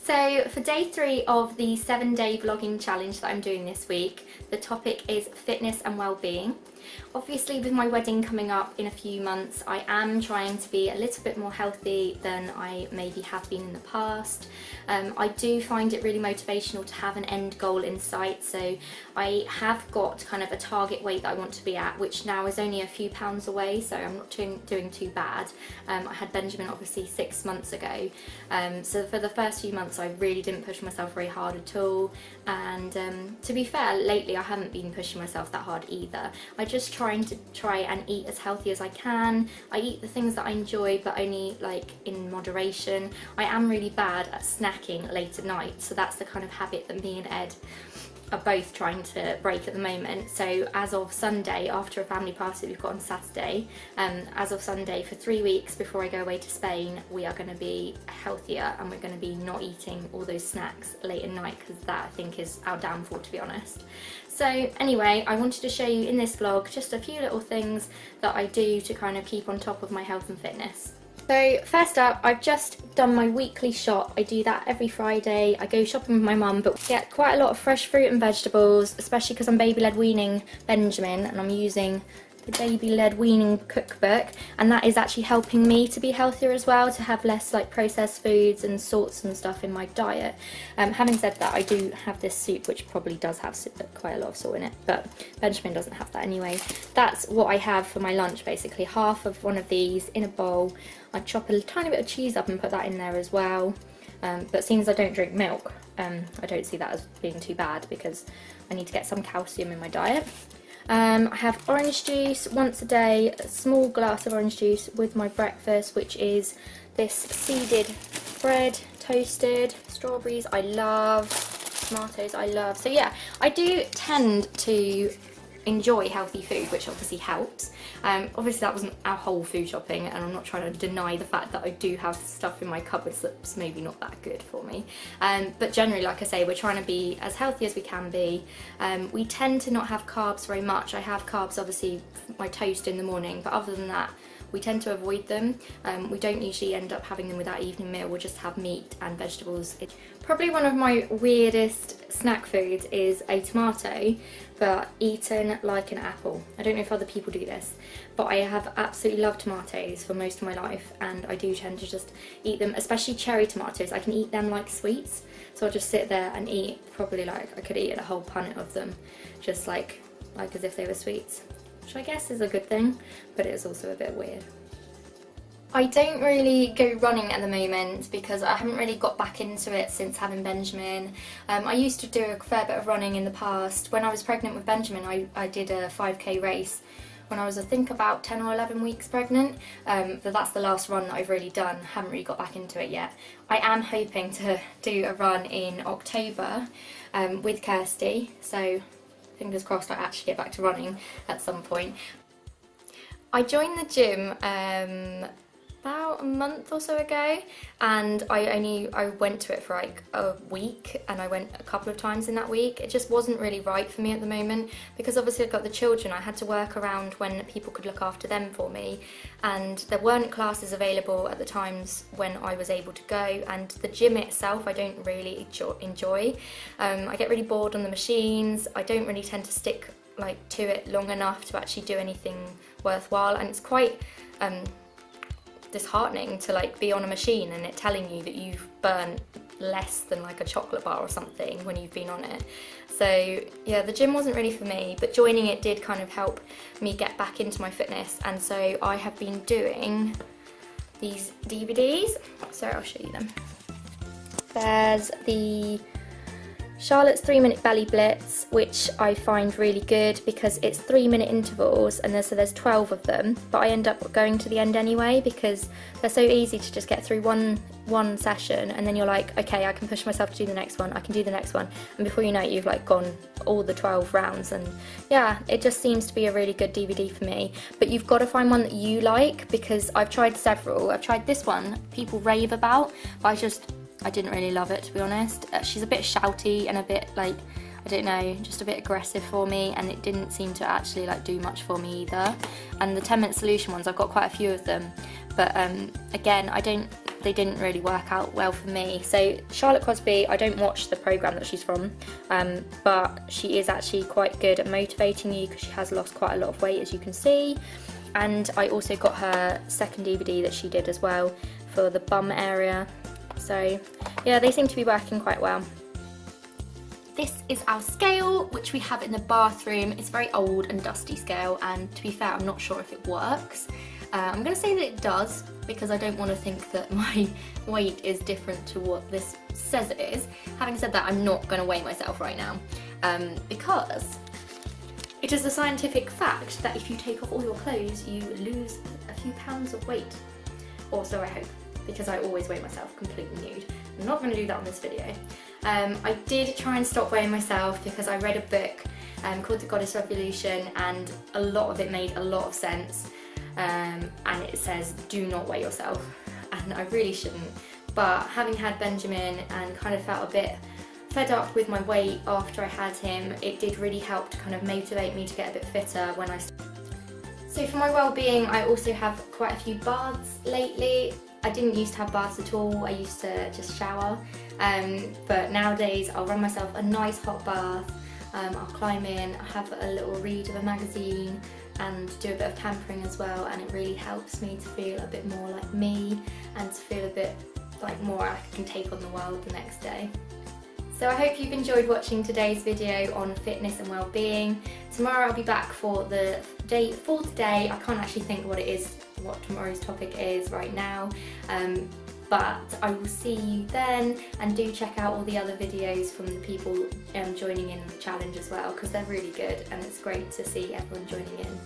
So for day 3 of the 7-day vlogging challenge that I'm doing this week, the topic is fitness and well-being. Obviously with my wedding coming up in a few months, I am trying to be a little bit more healthy than I maybe have been in the past. I do find it really motivational to have an end goal in sight, so I have got kind of a target weight that I want to be at, which now is only a few pounds away, so I'm not doing too bad. I had Benjamin obviously 6 months ago, so for the first few months I really didn't push myself very hard at all, and to be fair, lately I haven't been pushing myself that hard either. I just try and eat as healthy as I can. I eat the things that I enjoy, but only like in moderation. I am really bad at snacking late at night, so that's the kind of habit that me and Ed are both trying to break at the moment. So as of Sunday, after a family party we've got on Saturday, as of Sunday for 3 weeks before I go away to Spain, we are going to be healthier and we're going to be not eating all those snacks late at night, because that I think is our downfall, to be honest. So anyway, I wanted to show you in this vlog just a few little things that I do to kind of keep on top of my health and fitness. So first up, I've just done my weekly shop. I do that every Friday. I go shopping with my mum, but get quite a lot of fresh fruit and vegetables, especially because I'm baby-led weaning Benjamin and I'm using the baby-led weaning cookbook, and that is actually helping me to be healthier as well, to have less like processed foods and salts and stuff in my diet. Having said that, I do have this soup which probably does have quite a lot of salt in it, but Benjamin doesn't have that anyway. That's what I have for my lunch basically, half of one of these in a bowl. I chop a tiny bit of cheese up and put that in there as well, but seeing as I don't drink milk, I don't see that as being too bad because I need to get some calcium in my diet. I have orange juice once a day, a small glass of orange juice with my breakfast, which is this seeded bread, toasted, strawberries I love, tomatoes I love. So yeah, I do tend to enjoy healthy food, which obviously helps. Obviously that wasn't our whole food shopping, and I'm not trying to deny the fact that I do have stuff in my cupboards that's maybe not that good for me. But generally, like I say, we're trying to be as healthy as we can be. We tend to not have carbs very much. I have carbs, obviously, my toast in the morning, but other than that, we tend to avoid them. We don't usually end up having them with our evening meal. We'll just have meat and vegetables. Probably one of my weirdest snack foods is a tomato, but eaten like an apple. I don't know if other people do this, but I have absolutely loved tomatoes for most of my life, and I do tend to just eat them, especially cherry tomatoes. I can eat them like sweets, so I'll just sit there and eat probably like I could eat a whole punnet of them, just like as if they were sweets, which I guess is a good thing, but it is also a bit weird. I don't really go running at the moment because I haven't really got back into it since having Benjamin. I used to do a fair bit of running in the past. When I was pregnant with Benjamin, I did a 5k race when I was, I think, about 10 or 11 weeks pregnant, but that's the last run that I've really done. Haven't really got back into it yet. I am hoping to do a run in October with Kirsty, so fingers crossed I actually get back to running at some point. I joined the gym about a month or so ago, and I went to it for like a week, and I went a couple of times in that week. It just wasn't really right for me at the moment because obviously I've got the children. I had to work around when people could look after them for me, and there weren't classes available at the times when I was able to go, and the gym itself I don't really enjoy. I get really bored on the machines. I don't really tend to stick like to it long enough to actually do anything worthwhile, and it's quite disheartening to like be on a machine and it telling you that you've burnt less than like a chocolate bar or something when you've been on it. So yeah, the gym wasn't really for me, but joining it did kind of help me get back into my fitness, and so I have been doing these DVDs, so I'll show you them. There's the Charlotte's 3-minute belly blitz, which I find really good because it's 3-minute intervals, and there's 12 of them, but I end up going to the end anyway because they're so easy to just get through one session, and then you're like, okay, I can push myself to do the next one, I can do the next one, and before you know it, you've like gone all the 12 rounds. And yeah, it just seems to be a really good DVD for me. But you've got to find one that you like, because I've tried several. I've tried this one people rave about, but I didn't really love it, to be honest. She's a bit shouty and a bit like, I don't know, just a bit aggressive for me, and it didn't seem to actually like do much for me either. And the 10-minute solution ones, I've got quite a few of them, but again, I don't they didn't really work out well for me. So Charlotte Crosby, I don't watch the programme that she's from, but she is actually quite good at motivating you because she has lost quite a lot of weight, as you can see. And I also got her second DVD that she did as well for the bum area. So yeah, they seem to be working quite well. This is our scale, which we have in the bathroom. It's a very old and dusty scale, and to be fair, I'm not sure if it works. I'm going to say that it does, because I don't want to think that my weight is different to what this says it is. Having said that, I'm not going to weigh myself right now, because it is a scientific fact that if you take off all your clothes, you lose a few pounds of weight. Or so I hope, because I always weigh myself completely nude. I'm not going to do that on this video. I did try and stop weighing myself because I read a book called The Goddess Revolution, and a lot of it made a lot of sense, and it says do not weigh yourself, and I really shouldn't. But having had Benjamin and kind of felt a bit fed up with my weight after I had him, it did really help to kind of motivate me to get a bit fitter when I started. So for my well-being, I also have quite a few baths lately. I didn't used to have baths at all, I used to just shower, but nowadays I'll run myself a nice hot bath, I'll climb in, I'll have a little read of a magazine and do a bit of pampering as well, and it really helps me to feel a bit more like me and to feel a bit like more I can take on the world the next day. So I hope you've enjoyed watching today's video on fitness and well-being. Tomorrow I'll be back for the fourth day. I can't actually think what it is, what tomorrow's topic is right now, but I will see you then, and do check out all the other videos from the people joining in the challenge as well, because they're really good and it's great to see everyone joining in.